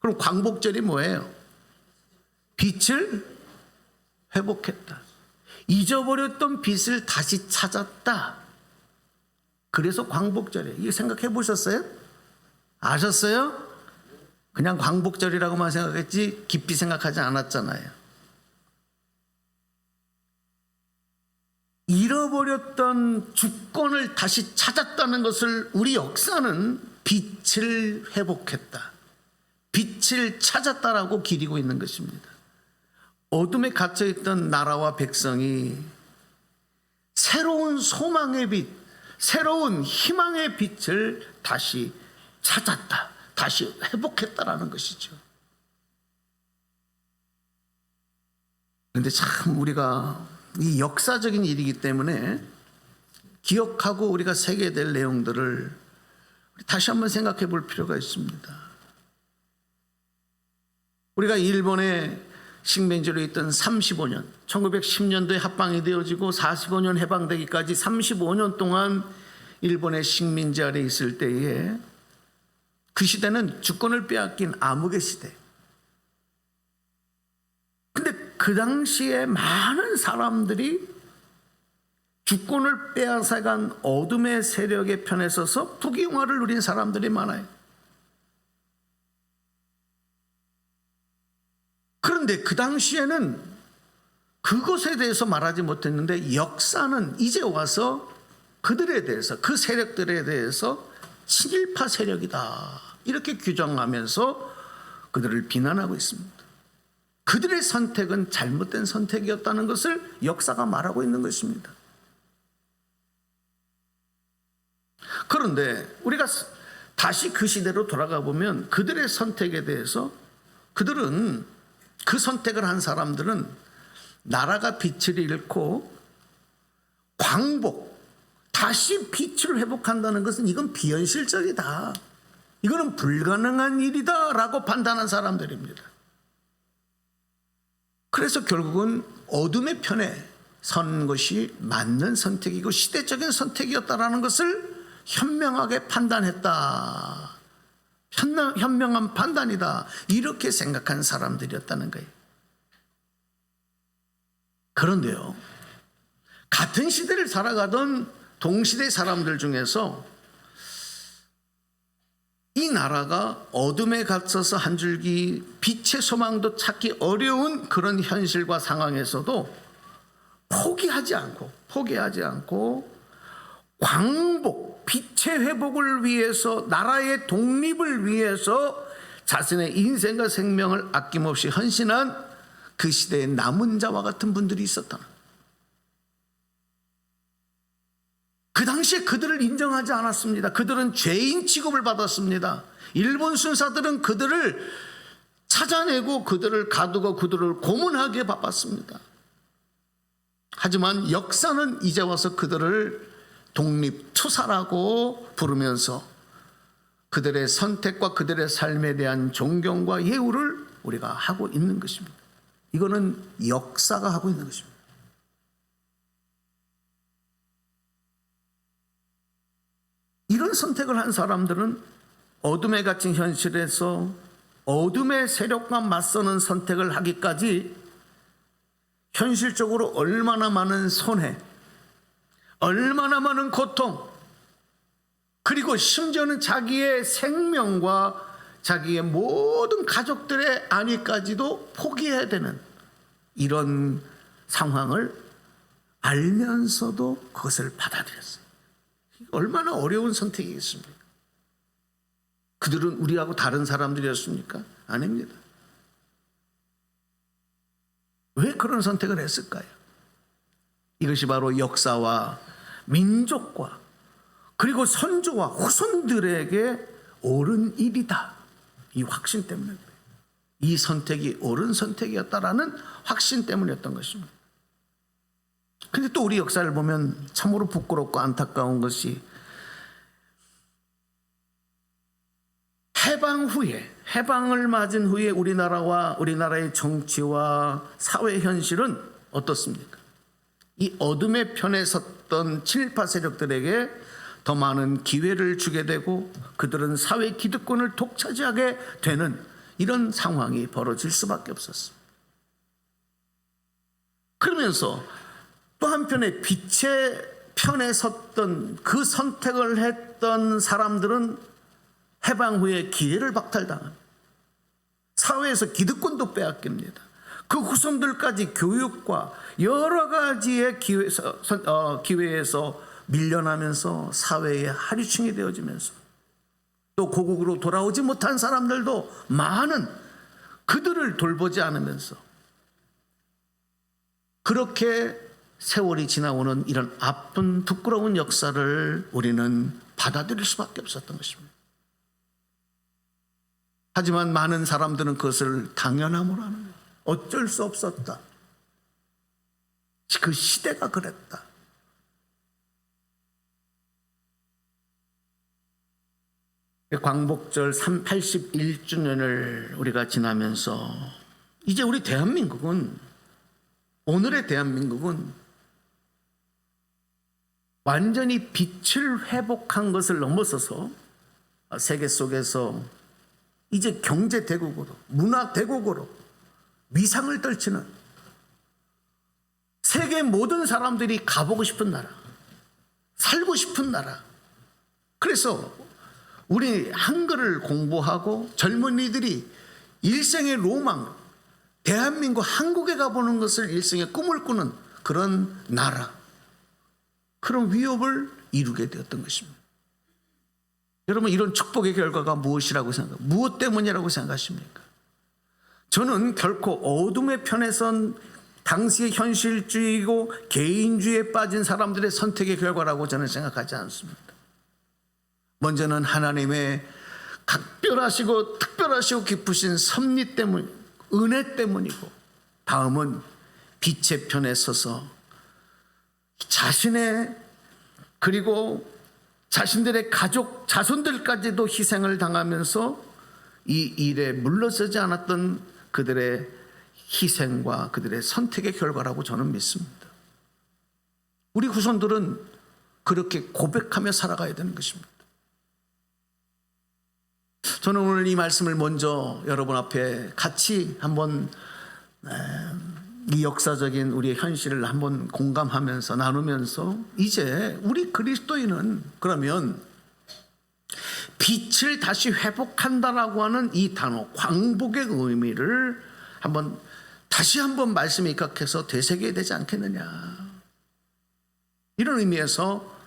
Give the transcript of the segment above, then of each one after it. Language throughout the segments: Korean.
그럼 광복절이 뭐예요? 빛을 회복했다. 잊어버렸던 빛을 다시 찾았다. 그래서 광복절이에요. 이거 생각해 보셨어요? 아셨어요? 그냥 광복절이라고만 생각했지 깊이 생각하지 않았잖아요. 잃어버렸던 주권을 다시 찾았다는 것을 우리 역사는 빛을 회복했다, 빛을 찾았다라고 기리고 있는 것입니다. 어둠에 갇혀있던 나라와 백성이 새로운 소망의 빛, 새로운 희망의 빛을 다시 찾았다, 다시 회복했다라는 것이죠. 그런데 참 우리가 이 역사적인 일이기 때문에 기억하고 우리가 새겨야 될 내용들을 다시 한번 생각해 볼 필요가 있습니다. 우리가 일본의 식민지로 있던 35년, 1910년도에 합방이 되어지고 45년 해방되기까지 35년 동안 일본의 식민지 아래 있을 때에 그 시대는 주권을 빼앗긴 암흑의 시대. 근데 그 당시에 많은 사람들이 주권을 빼앗아간 어둠의 세력의 편에 서서 부귀영화를 누린 사람들이 많아요. 그런데 그 당시에는 그것에 대해서 말하지 못했는데 역사는 이제 와서 그들에 대해서, 그 세력들에 대해서 친일파 세력이다 이렇게 규정하면서 그들을 비난하고 있습니다. 그들의 선택은 잘못된 선택이었다는 것을 역사가 말하고 있는 것입니다. 그런데 우리가 다시 그 시대로 돌아가 보면 그들의 선택에 대해서, 그들은 그 선택을 한 사람들은 나라가 빛을 잃고 광복, 다시 빛을 회복한다는 것은 이건 비현실적이다, 이거는 불가능한 일이다 라고 판단한 사람들입니다. 그래서 결국은 어둠의 편에 선 것이 맞는 선택이고 시대적인 선택이었다라는 것을 현명하게 판단했다, 현명한 판단이다 이렇게 생각한 사람들이었다는 거예요. 그런데요, 같은 시대를 살아가던 동시대 사람들 중에서 이 나라가 어둠에 갇혀서 한 줄기 빛의 소망도 찾기 어려운 그런 현실과 상황에서도 포기하지 않고 광복, 빛의 회복을 위해서, 나라의 독립을 위해서 자신의 인생과 생명을 아낌없이 헌신한 그 시대의 남은 자와 같은 분들이 있었다. 그 당시에 그들을 인정하지 않았습니다. 그들은 죄인 취급을 받았습니다. 일본 순사들은 그들을 찾아내고 그들을 가두고 그들을 고문하기에 바빴습니다. 하지만 역사는 이제 와서 그들을 독립투사라고 부르면서 그들의 선택과 그들의 삶에 대한 존경과 예우를 우리가 하고 있는 것입니다. 이거는 역사가 하고 있는 것입니다. 이런 선택을 한 사람들은 어둠에 갇힌 현실에서 어둠의 세력과 맞서는 선택을 하기까지 현실적으로 얼마나 많은 손해, 얼마나 많은 고통, 그리고 심지어는 자기의 생명과 자기의 모든 가족들의 안위까지도 포기해야 되는 이런 상황을 알면서도 그것을 받아들였어요. 얼마나 어려운 선택이겠습니까? 그들은 우리하고 다른 사람들이었습니까? 아닙니다. 왜 그런 선택을 했을까요? 이것이 바로 역사와 민족과 그리고 선조와 후손들에게 옳은 일이다, 이 확신 때문에, 이 선택이 옳은 선택이었다라는 확신 때문이었던 것입니다. 그런데 또 우리 역사를 보면 참으로 부끄럽고 안타까운 것이 해방 후에, 해방을 맞은 후에 우리나라의 정치와 사회 현실은 어떻습니까? 이 어둠의 편에 섰던 친일파 세력들에게 더 많은 기회를 주게 되고 그들은 사회 기득권을 독차지하게 되는 이런 상황이 벌어질 수밖에 없었습니다. 그러면서 또 한편에 빛의 편에 섰던 그 선택을 했던 사람들은 해방 후에 기회를 박탈당합니다. 사회에서 기득권도 빼앗깁니다. 그 후손들까지 교육과 여러 가지의 기회에서 밀려나면서 사회의 하류층이 되어지면서 또 고국으로 돌아오지 못한 사람들도 많은, 그들을 돌보지 않으면서 그렇게 세월이 지나오는 이런 아픈 부끄러운 역사를 우리는 받아들일 수밖에 없었던 것입니다. 하지만 많은 사람들은 그것을 당연함으로 하는 거예요. 어쩔 수 없었다. 그 시대가 그랬다. 광복절 81주년을 우리가 지나면서 이제 우리 대한민국은, 오늘의 대한민국은 완전히 빛을 회복한 것을 넘어서서 세계 속에서 이제 경제 대국으로, 문화 대국으로 위상을 떨치는, 세계 모든 사람들이 가보고 싶은 나라, 살고 싶은 나라. 그래서 우리 한글을 공부하고 젊은이들이 일생의 로망, 대한민국, 한국에 가보는 것을 일생의 꿈을 꾸는 그런 나라, 그런 위협을 이루게 되었던 것입니다. 여러분, 이런 축복의 결과가 무엇이라고 생각합니까? 무엇 때문이라고 생각하십니까? 저는 결코 어둠의 편에 선 당시의 현실주의고 개인주의에 빠진 사람들의 선택의 결과라고 저는 생각하지 않습니다. 먼저는 하나님의 각별하시고 특별하시고 기쁘신 섭리 때문, 은혜 때문이고, 다음은 빛의 편에 서서 자신의, 그리고 자신들의 가족, 자손들까지도 희생을 당하면서 이 일에 물러서지 않았던 그들의 희생과 그들의 선택의 결과라고 저는 믿습니다. 우리 후손들은 그렇게 고백하며 살아가야 되는 것입니다. 저는 오늘 이 말씀을 먼저 여러분 앞에 같이 한번 이 역사적인 우리의 현실을 한번 공감하면서 나누면서, 이제 우리 그리스도인은 그러면 빛을 다시 회복한다라고 하는 이 단어, 광복의 의미를 다시 한번 말씀에 입각해서 되새겨야 되지 않겠느냐, 이런 의미에서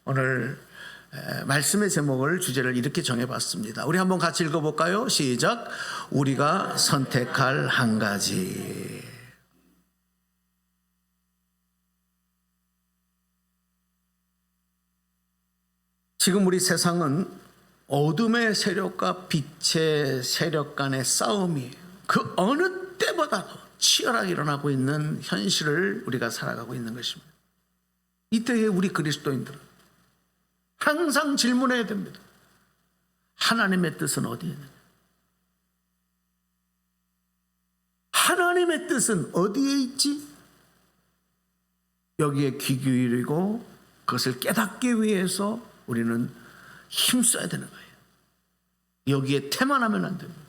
오늘 말씀의 제목을, 주제를 이렇게 정해봤습니다. 우리 한번 같이 읽어볼까요? 시작. 우리가 선택할 한 가지. 지금 우리 세상은 어둠의 세력과 빛의 세력 간의 싸움이 그 어느 때보다도 치열하게 일어나고 있는 현실을 우리가 살아가고 있는 것입니다. 이때에 우리 그리스도인들은 항상 질문해야 됩니다. 하나님의 뜻은 어디에 있느냐? 하나님의 뜻은 어디에 있지? 여기에 귀 기울이고 그것을 깨닫기 위해서 우리는 힘써야 되는 거예요. 여기에 태만하면 안 됩니다.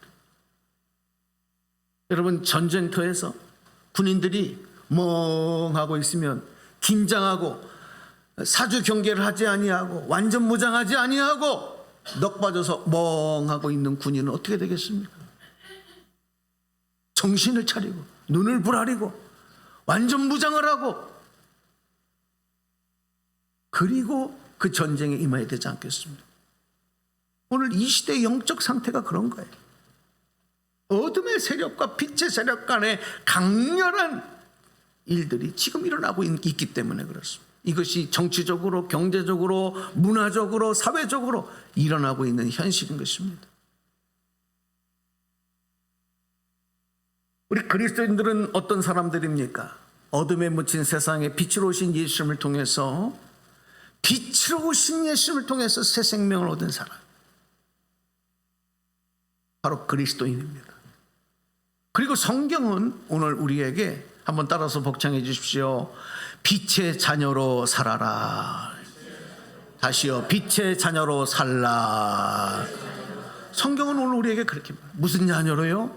여러분, 전쟁터에서 군인들이 멍하고 있으면, 긴장하고 사주 경계를 하지 아니하고 완전 무장하지 아니하고 넋 빠져서 멍하고 있는 군인은 어떻게 되겠습니까? 정신을 차리고 눈을 부라리고 완전 무장을 하고, 그리고 그 전쟁에 임해야 되지 않겠습니까? 오늘 이 시대의 영적 상태가 그런 거예요. 어둠의 세력과 빛의 세력 간의 강렬한 일들이 지금 일어나고 있기 때문에 그렇습니다. 이것이 정치적으로, 경제적으로, 문화적으로, 사회적으로 일어나고 있는 현실인 것입니다. 우리 그리스도인들은 어떤 사람들입니까? 어둠에 묻힌 세상에 빛으로 오신 예수님을 통해서, 빛으로 오신 예수님을 통해서 새 생명을 얻은 사람, 바로 그리스도인입니다. 그리고 성경은 오늘 우리에게 한번 따라서 복창해 주십시오. 빛의 자녀로 살아라. 다시요. 빛의 자녀로 살라. 성경은 오늘 우리에게 그렇게 말해요. 무슨 자녀로요?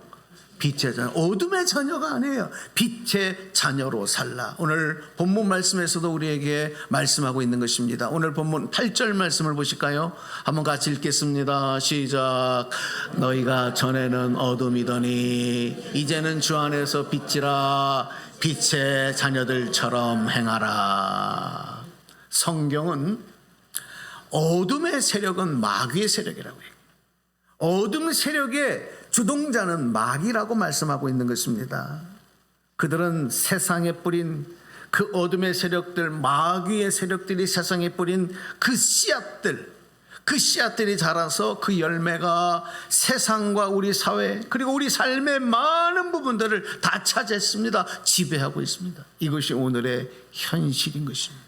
빛의 자녀. 어둠의 자녀가 아니에요. 빛의 자녀로 살라. 오늘 본문 말씀에서도 우리에게 말씀하고 있는 것입니다. 오늘 본문 8절 말씀을 보실까요? 한번 같이 읽겠습니다. 시작. 너희가 전에는 어둠이더니 이제는 주 안에서 빛이라. 빛의 자녀들처럼 행하라. 성경은 어둠의 세력은 마귀의 세력이라고 해요. 어둠 세력의 주동자는 마귀라고 말씀하고 있는 것입니다. 그들은 세상에 뿌린 그 어둠의 세력들, 마귀의 세력들이 세상에 뿌린 그 씨앗들이 자라서 그 열매가 세상과 우리 사회 그리고 우리 삶의 많은 부분들을 다 차지했습니다. 지배하고 있습니다. 이것이 오늘의 현실인 것입니다.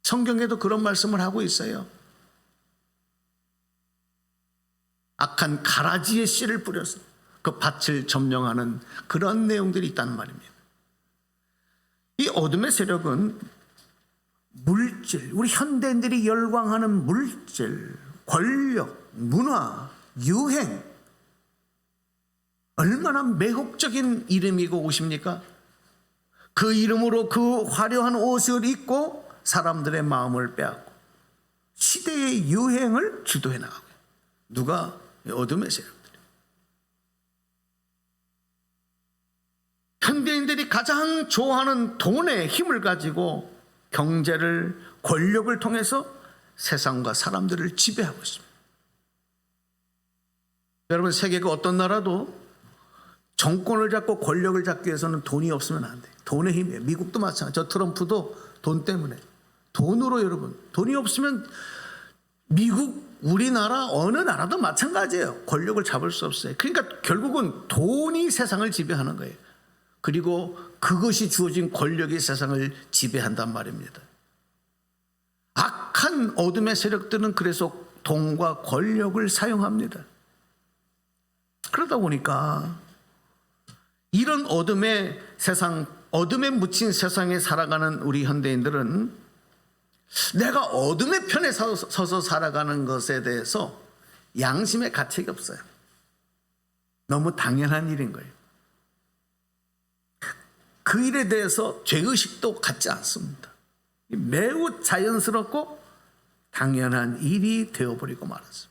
성경에도 그런 말씀을 하고 있어요. 악한 가라지의 씨를 뿌려서 그 밭을 점령하는 그런 내용들이 있다는 말입니다. 이 어둠의 세력은 물질, 우리 현대인들이 열광하는 물질, 권력, 문화, 유행, 얼마나 매혹적인 이름이고 옷입니까? 그 이름으로 그 화려한 옷을 입고 사람들의 마음을 빼앗고 시대의 유행을 주도해 나가고, 누가? 어둠의 세력들. 현대인들이 가장 좋아하는 돈의 힘을 가지고 경제를, 권력을 통해서 세상과 사람들을 지배하고 있습니다. 여러분, 세계 그 어떤 나라도 정권을 잡고 권력을 잡기 위해서는 돈이 없으면 안 돼요. 돈의 힘이에요. 미국도 마찬가지. 저 트럼프도 돈 때문에, 돈으로, 여러분, 돈이 없으면 미국, 우리나라, 어느 나라도 마찬가지예요. 권력을 잡을 수 없어요. 그러니까 결국은 돈이 세상을 지배하는 거예요. 그리고 그것이 주어진 권력이 세상을 지배한단 말입니다. 악한 어둠의 세력들은 그래서 돈과 권력을 사용합니다. 그러다 보니까 이런 어둠의 세상, 어둠에 묻힌 세상에 살아가는 우리 현대인들은 내가 어둠의 편에 서서 살아가는 것에 대해서 양심의 가책이 없어요. 너무 당연한 일인 거예요. 그 일에 대해서 죄의식도 갖지 않습니다. 매우 자연스럽고 당연한 일이 되어버리고 말았습니다.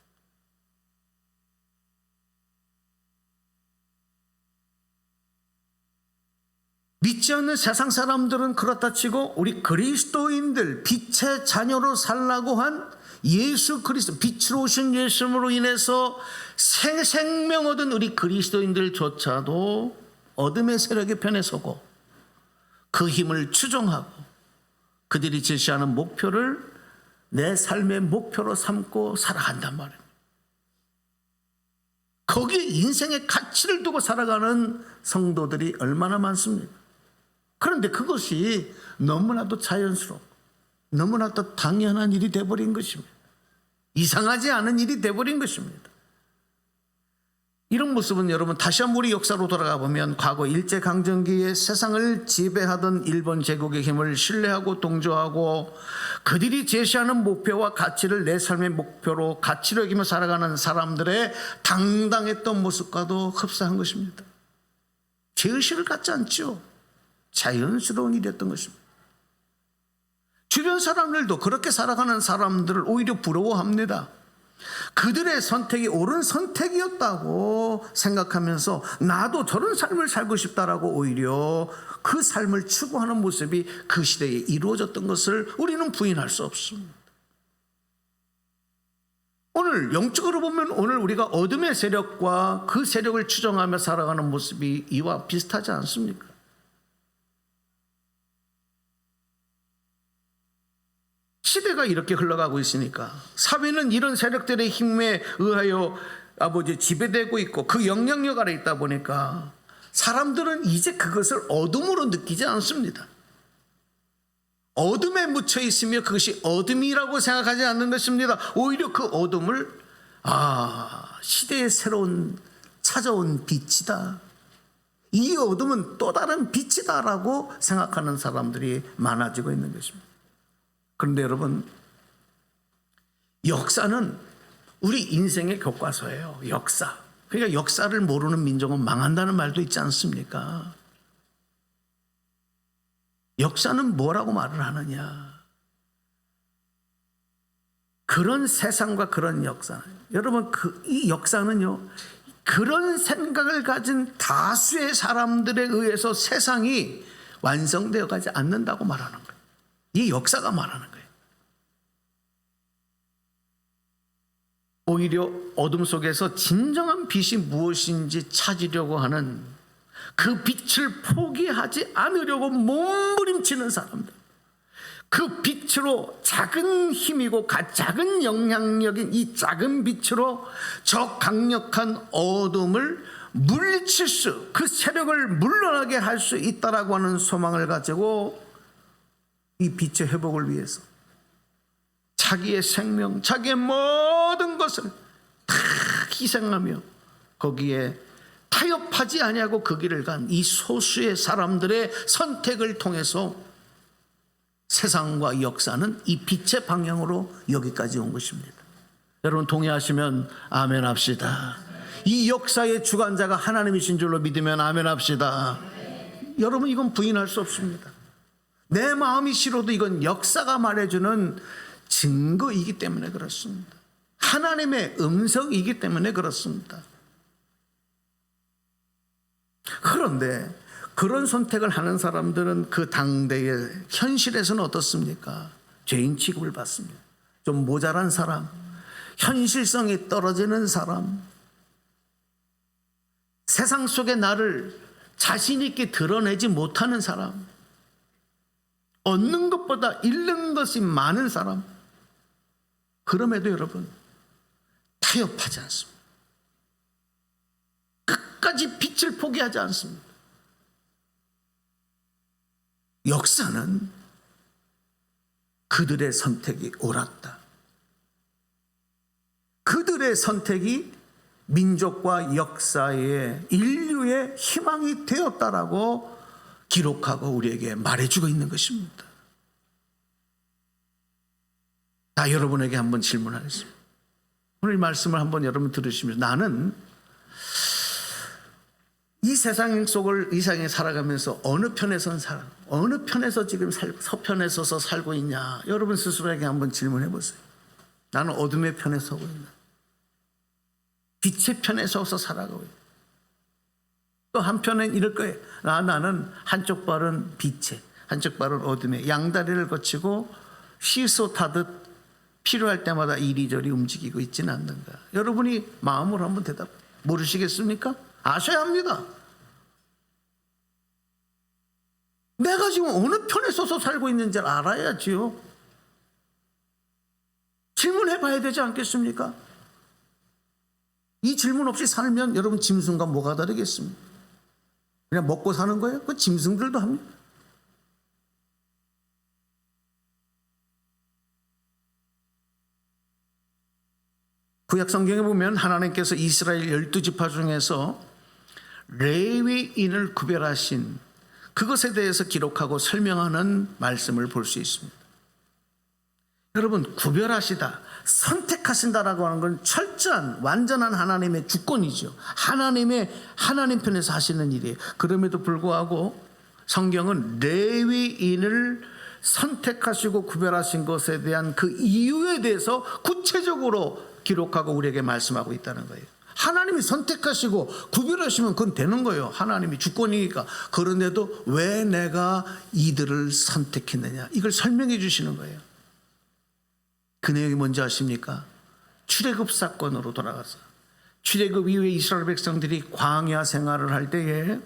믿지 않는 세상 사람들은 그렇다 치고 우리 그리스도인들, 빛의 자녀로 살라고 한 예수 그리스도, 빛으로 오신 예수님으로 인해서 새 생명 얻은 우리 그리스도인들조차도 어둠의 세력의 편에 서고 그 힘을 추종하고 그들이 제시하는 목표를 내 삶의 목표로 삼고 살아간단 말입니다. 거기에 인생의 가치를 두고 살아가는 성도들이 얼마나 많습니까? 그런데 그것이 너무나도 자연스럽고 너무나도 당연한 일이 되어버린 것입니다. 이상하지 않은 일이 되어버린 것입니다. 이런 모습은 여러분 다시 한번 우리 역사로 돌아가 보면 과거 일제강점기에 세상을 지배하던 일본 제국의 힘을 신뢰하고 동조하고 그들이 제시하는 목표와 가치를 내 삶의 목표로 가치로 여기며 살아가는 사람들의 당당했던 모습과도 흡사한 것입니다. 죄의식을 갖지 않죠. 자연스러운 일이었던 것입니다. 주변 사람들도 그렇게 살아가는 사람들을 오히려 부러워합니다. 그들의 선택이 옳은 선택이었다고 생각하면서 나도 저런 삶을 살고 싶다라고 오히려 그 삶을 추구하는 모습이 그 시대에 이루어졌던 것을 우리는 부인할 수 없습니다. 오늘 영적으로 보면 오늘 우리가 어둠의 세력과 그 세력을 추종하며 살아가는 모습이 이와 비슷하지 않습니까? 시대가 이렇게 흘러가고 있으니까 사회는 이런 세력들의 힘에 의하여 지배되고 있고 그 영향력 아래 있다 보니까 사람들은 이제 그것을 어둠으로 느끼지 않습니다. 어둠에 묻혀 있으며 그것이 어둠이라고 생각하지 않는 것입니다. 오히려 그 어둠을 시대의 새로운 찾아온 빛이다. 이 어둠은 또 다른 빛이다라고 생각하는 사람들이 많아지고 있는 것입니다. 그런데 여러분, 역사는 우리 인생의 교과서예요. 역사. 그러니까 역사를 모르는 민족은 망한다는 말도 있지 않습니까? 역사는 뭐라고 말을 하느냐? 그런 세상과 그런 역사. 여러분, 이 역사는요, 그런 생각을 가진 다수의 사람들에 의해서 세상이 완성되어 가지 않는다고 말하는 거예요. 이 역사가 말하는 거예요. 오히려 어둠 속에서 진정한 빛이 무엇인지 찾으려고 하는, 그 빛을 포기하지 않으려고 몸부림치는 사람들, 그 빛으로 작은 힘이고 작은 영향력인 이 작은 빛으로 저 강력한 어둠을 물리칠 수, 그 세력을 물러나게 할 수 있다라고 하는 소망을 가지고 이 빛의 회복을 위해서 자기의 생명, 자기의 모든 것을 다 희생하며 거기에 타협하지 아니하고 그 길을 간 이 소수의 사람들의 선택을 통해서 세상과 역사는 이 빛의 방향으로 여기까지 온 것입니다. 여러분 동의하시면 아멘 합시다. 이 역사의 주관자가 하나님이신 줄로 믿으면 아멘 합시다. 여러분 이건 부인할 수 없습니다. 내 마음이 싫어도 이건 역사가 말해주는 증거이기 때문에 그렇습니다. 하나님의 음성이기 때문에 그렇습니다. 그런데 그런 선택을 하는 사람들은 그 당대의 현실에서는 어떻습니까? 죄인 취급을 받습니다. 좀 모자란 사람, 현실성이 떨어지는 사람, 세상 속에 나를 자신 있게 드러내지 못하는 사람, 얻는 것보다 잃는 것이 많은 사람, 그럼에도 여러분 타협하지 않습니다. 끝까지 빛을 포기하지 않습니다. 역사는 그들의 선택이 옳았다. 그들의 선택이 민족과 역사의 인류의 희망이 되었다라고 기록하고 우리에게 말해주고 있는 것입니다. 나 여러분에게 한번 질문하겠습니다. 오늘 말씀을 한번 여러분 들으시면 나는 이 세상 속을 이 세상에 살아가면서 어느 편에 선 사람, 어느 편에서 지금 서편에 서서 살고 있냐? 여러분 스스로에게 한번 질문해 보세요. 나는 어둠의 편에 서고 있나? 빛의 편에 서서 살아가고 있나? 또 한편은 이럴 거예요. 나는 한쪽 발은 빛에, 한쪽 발은 어둠에 양다리를 거치고 시소 타듯 필요할 때마다 이리저리 움직이고 있지는 않는가? 여러분이 마음으로 한번 대답 모르시겠습니까? 아셔야 합니다. 내가 지금 어느 편에 서서 살고 있는지 알아야지요. 질문해 봐야 되지 않겠습니까? 이 질문 없이 살면 여러분 짐승과 뭐가 다르겠습니까? 그냥 먹고 사는 거예요? 그 짐승들도 합니다. 구약 성경에 보면 하나님께서 이스라엘 12지파 중에서 레위인을 구별하신 그것에 대해서 기록하고 설명하는 말씀을 볼 수 있습니다. 여러분 구별하시다, 선택하신다라고 하는 건 철저한 완전한 하나님의 주권이죠. 하나님 편에서 하시는 일이에요. 그럼에도 불구하고 성경은 레위인을 선택하시고 구별하신 것에 대한 그 이유에 대해서 구체적으로 기록하고 우리에게 말씀하고 있다는 거예요. 하나님이 선택하시고 구별하시면 그건 되는 거예요. 하나님이 주권이니까. 그런데도 왜 내가 이들을 선택했느냐, 이걸 설명해 주시는 거예요. 그 내용이 뭔지 아십니까? 출애굽 사건으로 돌아가서 출애굽 이후에 이스라엘 백성들이 광야 생활을 할 때에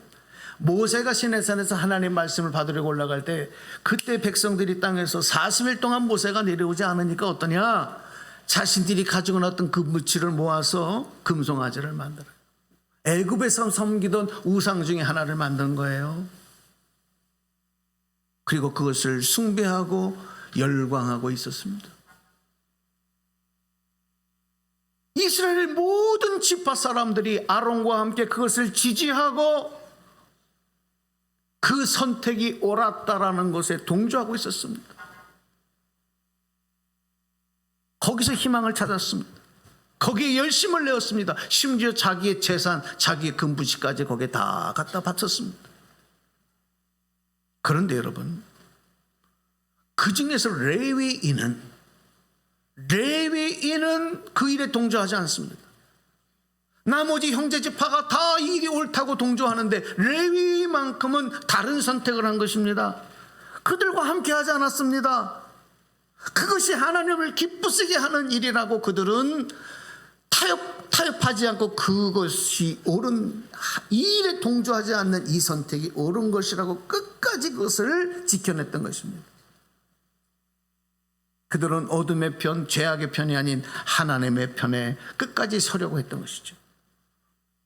모세가 시내산에서 하나님 말씀을 받으려고 올라갈 때 그때 백성들이 땅에서 40일 동안 모세가 내려오지 않으니까 어떠냐? 자신들이 가지고 나왔던 그 무치를 모아서 금송아지를 만들어요. 애굽에서 섬기던 우상 중에 하나를 만든 거예요. 그리고 그것을 숭배하고 열광하고 있었습니다. 이스라엘 모든 지파 사람들이 아론과 함께 그것을 지지하고 그 선택이 옳았다라는 것에 동조하고 있었습니다. 거기서 희망을 찾았습니다. 거기에 열심을 내었습니다. 심지어 자기의 재산, 자기의 금부지까지 거기에 다 갖다 바쳤습니다. 그런데 여러분, 그 중에서 레위인은 그 일에 동조하지 않습니다. 나머지 형제지파가 다 이 일이 옳다고 동조하는데 레위만큼은 다른 선택을 한 것입니다. 그들과 함께 하지 않았습니다. 그것이 하나님을 기쁘시게 하는 일이라고 그들은 타협하지 않고 그것이 옳은, 이 일에 동조하지 않는 이 선택이 옳은 것이라고 끝까지 그것을 지켜냈던 것입니다. 그들은 어둠의 편, 죄악의 편이 아닌 하나님의 편에 끝까지 서려고 했던 것이죠.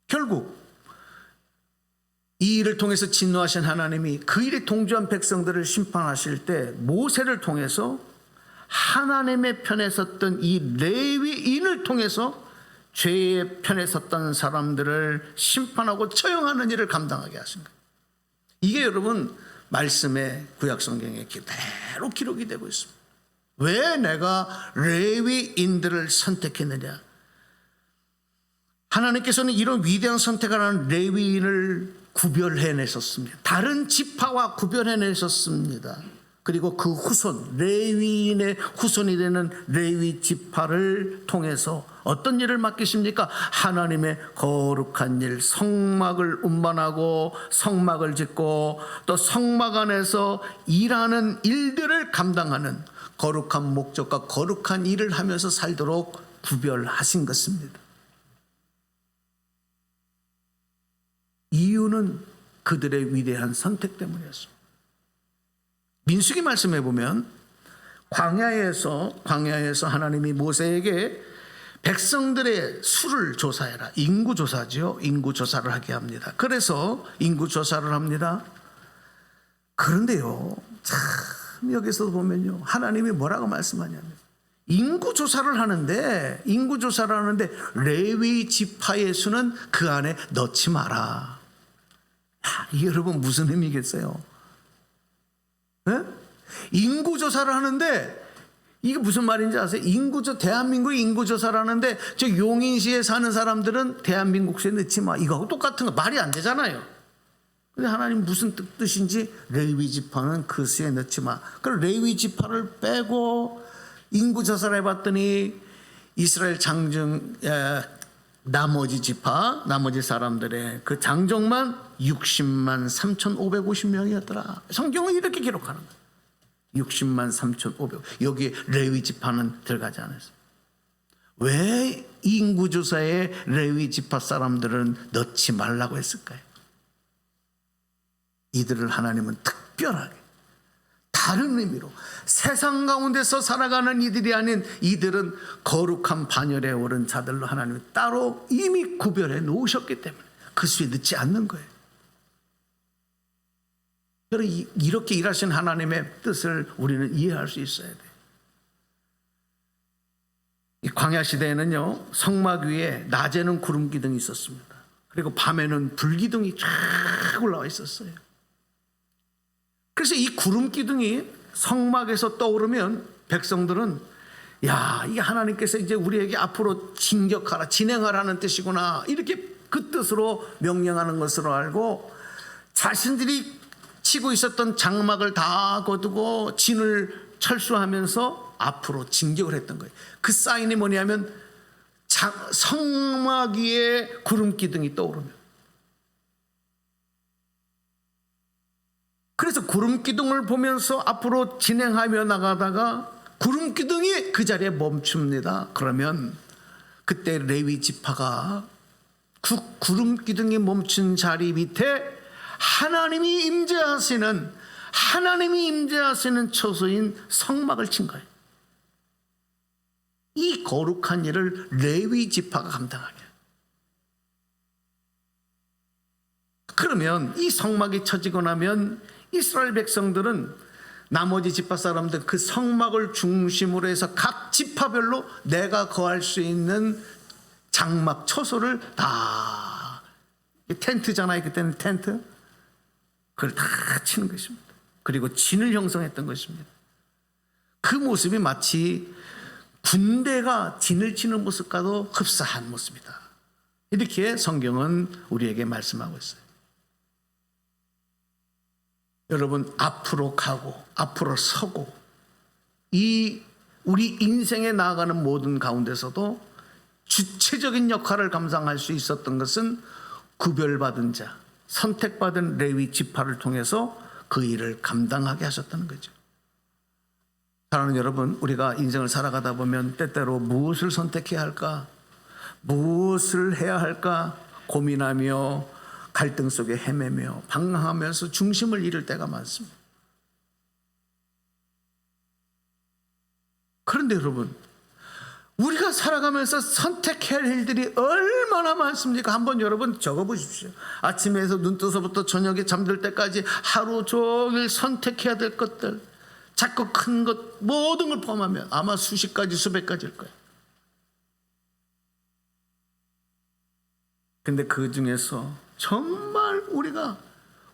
결국 이 일을 통해서 진노하신 하나님이 그 일에 동조한 백성들을 심판하실 때 모세를 통해서 하나님의 편에 섰던 이 레위인을 통해서 죄의 편에 섰던 사람들을 심판하고 처형하는 일을 감당하게 하신 거예요. 이게 여러분 말씀의 구약성경에 그대로 기록이 되고 있습니다. 왜 내가 레위인들을 선택했느냐? 하나님께서는 이런 위대한 선택을 하는 레위인을 구별해내셨습니다. 다른 지파와 구별해내셨습니다. 그리고 그 후손, 레위인의 후손이 되는 레위 지파를 통해서 어떤 일을 맡기십니까? 하나님의 거룩한 일, 성막을 운반하고 성막을 짓고 또 성막 안에서 일하는 일들을 감당하는 거룩한 목적과 거룩한 일을 하면서 살도록 구별하신 것입니다. 이유는 그들의 위대한 선택 때문이었습니다. 민수기 말씀해 보면 광야에서 하나님이 모세에게 백성들의 수를 조사해라. 인구조사죠. 인구조사를 하게 합니다. 그래서 인구조사를 합니다. 그런데요, 참 여기서 보면요, 하나님이 뭐라고 말씀하냐면 인구조사를 하는데 레위 지파의 수는 그 안에 넣지 마라. 이게 여러분 무슨 의미겠어요? 네? 인구조사를 하는데 이게 무슨 말인지 아세요? 대한민국 인구조사를 하는데 저 용인시에 사는 사람들은 대한민국시에 넣지 마. 이거하고 똑같은 거 말이 안 되잖아요. 근데 하나님 무슨 뜻인지 레위 지파는 그 수에 넣지 마. 그럼 레위 지파를 빼고 인구조사를 해봤더니 이스라엘 장정 나머지 지파, 나머지 사람들의 그 장정만 60만 3,550명이었더라. 성경은 이렇게 기록하는 거예요. 60만 3,500. 여기에 레위 지파는 들어가지 않았어요. 왜 인구조사에 레위 지파 사람들은 넣지 말라고 했을까요? 이들을 하나님은 특별하게 다른 의미로 세상 가운데서 살아가는 이들이 아닌 이들은 거룩한 반열에 오른 자들로 하나님이 따로 이미 구별해 놓으셨기 때문에 그 수에 넣지 않는 거예요. 여러분, 이렇게 일하신 하나님의 뜻을 우리는 이해할 수 있어야 돼요. 이 광야 시대에는요, 성막 위에 낮에는 구름 기둥이 있었습니다. 그리고 밤에는 불 기둥이 쫙 올라와 있었어요. 그래서 이 구름 기둥이 성막에서 떠오르면 백성들은 야, 이 하나님께서 이제 우리에게 앞으로 진격하라, 진행하라는 뜻이구나, 이렇게 그 뜻으로 명령하는 것으로 알고 자신들이 치고 있었던 장막을 다 거두고 진을 철수하면서 앞으로 진격을 했던 거예요. 그 사인이 뭐냐면 성막 위에 구름 기둥이 떠오르면, 그래서 구름 기둥을 보면서 앞으로 진행하며 나가다가 구름 기둥이 그 자리에 멈춥니다. 그러면 그때 레위 지파가 그 구름 기둥이 멈춘 자리 밑에 하나님이 임재하시는 처소인 성막을 친 거예요. 이 거룩한 일을 레위 지파가 감당하게. 그러면 이 성막이 쳐지고 나면 이스라엘 백성들은 나머지 지파 사람들 그 성막을 중심으로 해서 각 지파별로 내가 거할 수 있는 장막 처소를 다, 텐트잖아요. 그때는 텐트. 그걸 다 치는 것입니다. 그리고 진을 형성했던 것입니다. 그 모습이 마치 군대가 진을 치는 모습과도 흡사한 모습이다. 이렇게 성경은 우리에게 말씀하고 있어요. 여러분, 앞으로 가고 앞으로 서고 이 우리 인생에 나아가는 모든 가운데서도 주체적인 역할을 감당할 수 있었던 것은 구별받은 자, 선택받은 레위 지파를 통해서 그 일을 감당하게 하셨다는 거죠. 사랑하는 여러분, 우리가 인생을 살아가다 보면 때때로 무엇을 선택해야 할까, 무엇을 해야 할까 고민하며 갈등 속에 헤매며 방황하면서 중심을 잃을 때가 많습니다. 그런데 여러분, 우리가 살아가면서 선택해야 할 일들이 얼마나 많습니까? 한번 여러분 적어보십시오. 아침에서 눈 떠서부터 저녁에 잠들 때까지 하루 종일 선택해야 될 것들, 작고 큰 것 모든 걸 포함하면 아마 수십 가지 수백 가지일 거예요. 근데 그 중에서 정말 우리가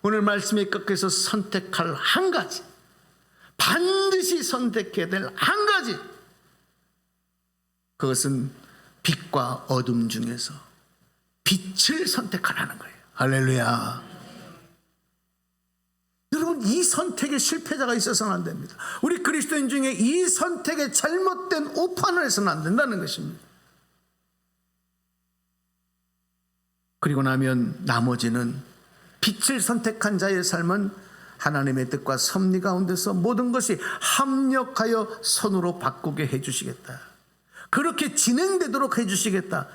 오늘 말씀에 꺾여서 선택할 한 가지, 반드시 선택해야 될 한 가지, 그것은 빛과 어둠 중에서 빛을 선택하라는 거예요. 할렐루야. 여러분, 이 선택에 실패자가 있어서는 안 됩니다. 우리 그리스도인 중에 이 선택에 잘못된 오판을 해서는 안 된다는 것입니다. 그리고 나면 나머지는 빛을 선택한 자의 삶은 하나님의 뜻과 섭리 가운데서 모든 것이 합력하여 선으로 바꾸게 해주시겠다. 그렇게 진행되도록 해주시겠다.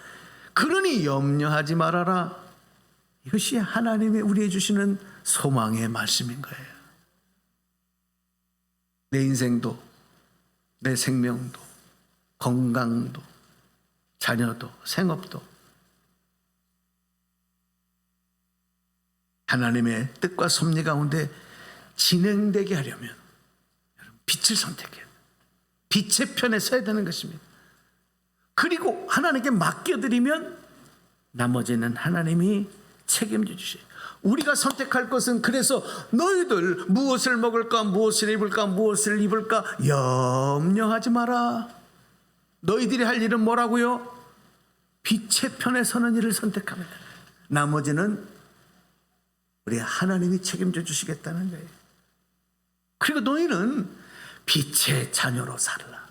그러니 염려하지 말아라. 이것이 하나님의 우리에게 주시는 소망의 말씀인 거예요. 내 인생도, 내 생명도, 건강도, 자녀도, 생업도 하나님의 뜻과 섭리 가운데 진행되게 하려면 빛을 선택해요. 빛의 편에 서야 되는 것입니다. 그리고 하나님께 맡겨드리면 나머지는 하나님이 책임져 주셔요. 우리가 선택할 것은, 그래서 너희들 무엇을 먹을까, 무엇을 입을까, 무엇을 입을까 염려하지 마라. 너희들이 할 일은 뭐라고요? 빛의 편에 서는 일을 선택하면 돼. 나머지는 우리 하나님이 책임져 주시겠다는 거예요. 그리고 너희는 빛의 자녀로 살라.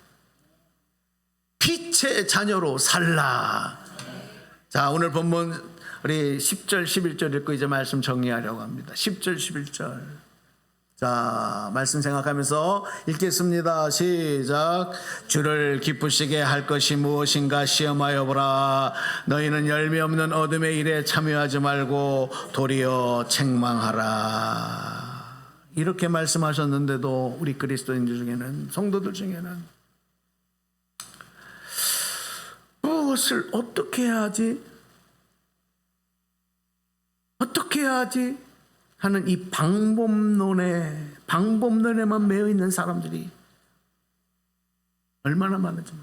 빛의 자녀로 살라. 자, 오늘 본문 우리 10절 11절 읽고 이제 말씀 정리하려고 합니다. 10절 11절. 자, 말씀 생각하면서 읽겠습니다. 시작. 주를 기쁘시게 할 것이 무엇인가 시험하여 보라. 너희는 열매 없는 어둠의 일에 참여하지 말고 도리어 책망하라. 이렇게 말씀하셨는데도 우리 그리스도인들 중에는, 성도들 중에는 무엇을 어떻게 해야 하지? 어떻게 해야 하지? 하는 이 방법론에만 매여 있는 사람들이 얼마나 많은지.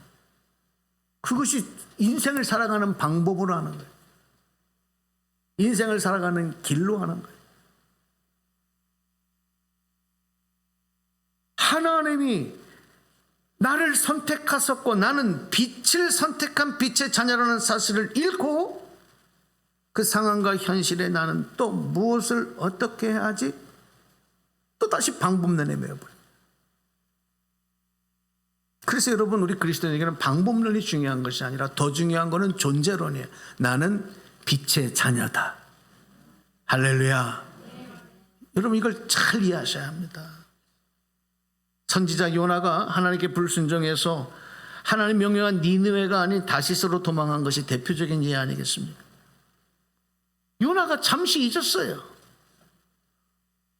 그것이 인생을 살아가는 방법으로 하는 거예요. 인생을 살아가는 길로 하는 거예요. 하나님이 나를 선택하셨고 나는 빛을 선택한 빛의 자녀라는 사실을 잃고 그 상황과 현실에 나는 또 무엇을 어떻게 해야지? 또 다시 방법론에 매여버려요. 그래서 여러분, 우리 그리스도인에게는 방법론이 중요한 것이 아니라 더 중요한 것은 존재론이에요. 나는 빛의 자녀다. 할렐루야. 여러분, 이걸 잘 이해하셔야 합니다. 선지자 요나가 하나님께 불순종해서 하나님 명령한 니느웨가 아닌 다시스로 도망한 것이 대표적인 예 아니겠습니까? 요나가 잠시 잊었어요.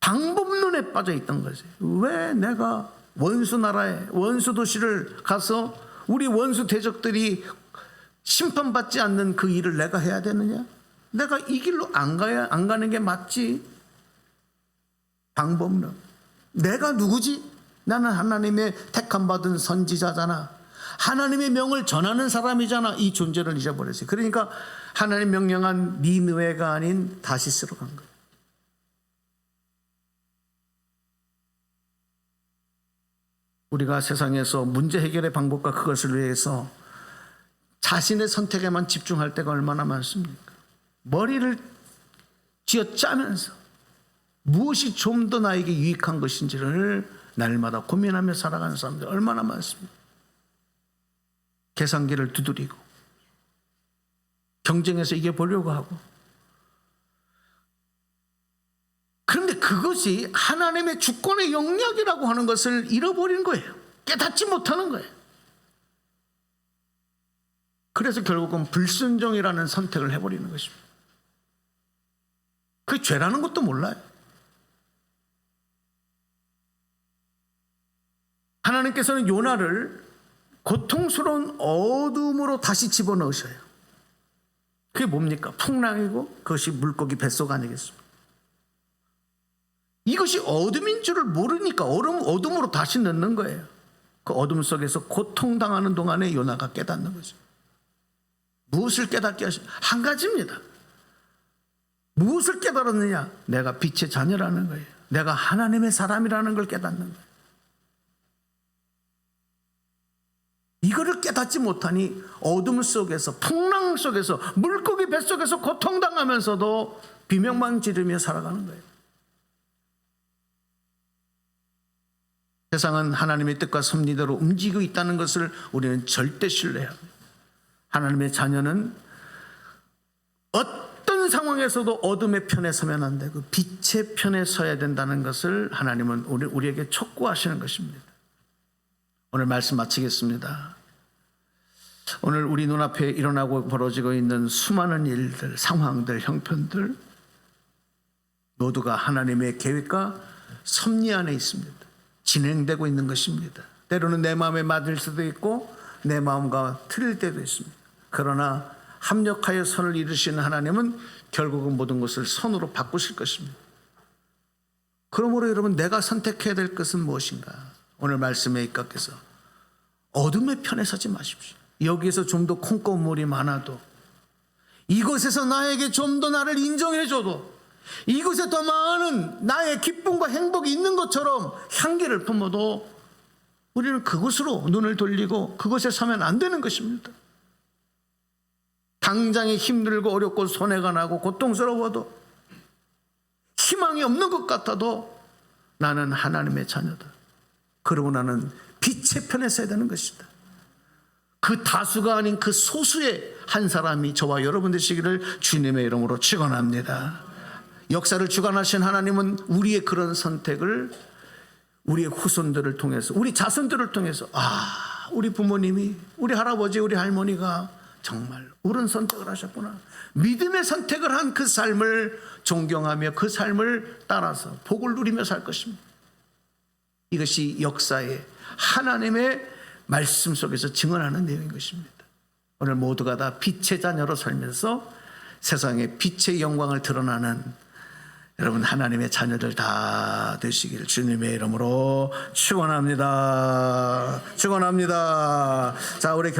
방법론에 빠져 있던 거지. 왜 내가 원수 나라에, 원수 도시를 가서 우리 원수 대적들이 심판받지 않는 그 일을 내가 해야 되느냐? 내가 이 길로 안 가는 게 맞지. 방법론. 내가 누구지? 나는 하나님의 택함 받은 선지자잖아. 하나님의 명을 전하는 사람이잖아. 이 존재를 잊어버렸어요. 그러니까 하나님 명령한 니느웨가 아닌 다시스로 간 거예요. 우리가 세상에서 문제 해결의 방법과 그것을 위해서 자신의 선택에만 집중할 때가 얼마나 많습니까? 머리를 쥐어짜면서 무엇이 좀 더 나에게 유익한 것인지를 날마다 고민하며 살아가는 사람들 얼마나 많습니까? 계산기를 두드리고 경쟁에서 이겨보려고 하고, 그런데 그것이 하나님의 주권의 영역이라고 하는 것을 잃어버린 거예요. 깨닫지 못하는 거예요. 그래서 결국은 불순종이라는 선택을 해버리는 것입니다. 그게 죄라는 것도 몰라요. 하나님께서는 요나를 고통스러운 어둠으로 다시 집어넣으셔요. 그게 뭡니까? 풍랑이고 그것이 물고기 뱃속 아니겠습니까? 이것이 어둠인 줄을 모르니까 어둠으로 다시 넣는 거예요. 그 어둠 속에서 고통당하는 동안에 요나가 깨닫는 거죠. 무엇을 깨닫게 하시냐? 한 가지입니다. 무엇을 깨달았느냐? 내가 빛의 자녀라는 거예요. 내가 하나님의 사람이라는 걸 깨닫는 거예요. 이거를 깨닫지 못하니 어둠 속에서, 풍랑 속에서, 물고기 뱃속에서 고통당하면서도 비명만 지르며 살아가는 거예요. 세상은 하나님의 뜻과 섭리대로 움직이고 있다는 것을 우리는 절대 신뢰해야 합니다. 하나님의 자녀는 어떤 상황에서도 어둠의 편에 서면 안 되고 빛의 편에 서야 된다는 것을 하나님은 우리에게 촉구하시는 것입니다. 오늘 말씀 마치겠습니다. 오늘 우리 눈앞에 일어나고 벌어지고 있는 수많은 일들, 상황들, 형편들 모두가 하나님의 계획과 섭리 안에 있습니다. 진행되고 있는 것입니다. 때로는 내 마음에 맞을 수도 있고 내 마음과 틀릴 때도 있습니다. 그러나 합력하여 선을 이루시는 하나님은 결국은 모든 것을 선으로 바꾸실 것입니다. 그러므로 여러분, 내가 선택해야 될 것은 무엇인가? 오늘 말씀에 입각해서 어둠의 편에 서지 마십시오. 여기에서 좀 더 콩고물이 많아도, 이곳에서 나에게 좀 더 나를 인정해줘도, 이곳에 더 많은 나의 기쁨과 행복이 있는 것처럼 향기를 품어도 우리는 그곳으로 눈을 돌리고 그곳에 서면 안 되는 것입니다. 당장에 힘들고 어렵고 손해가 나고 고통스러워도, 희망이 없는 것 같아도 나는 하나님의 자녀다. 그러고 나는 빛의 편에 서야 되는 것이다. 그 다수가 아닌 그 소수의 한 사람이 저와 여러분 되시기를 주님의 이름으로 축원합니다. 역사를 주관하신 하나님은 우리의 그런 선택을 우리의 후손들을 통해서, 우리 자손들을 통해서, 우리 부모님이, 우리 할아버지, 우리 할머니가 정말 옳은 선택을 하셨구나, 믿음의 선택을 한 그 삶을 존경하며 그 삶을 따라서 복을 누리며 살 것입니다. 이것이 역사의 하나님의 말씀 속에서 증언하는 내용인 것입니다. 오늘 모두가 다 빛의 자녀로 살면서 세상에 빛의 영광을 드러나는 여러분 하나님의 자녀들 다 되시길 주님의 이름으로 축원합니다. 축원합니다. 자, 우리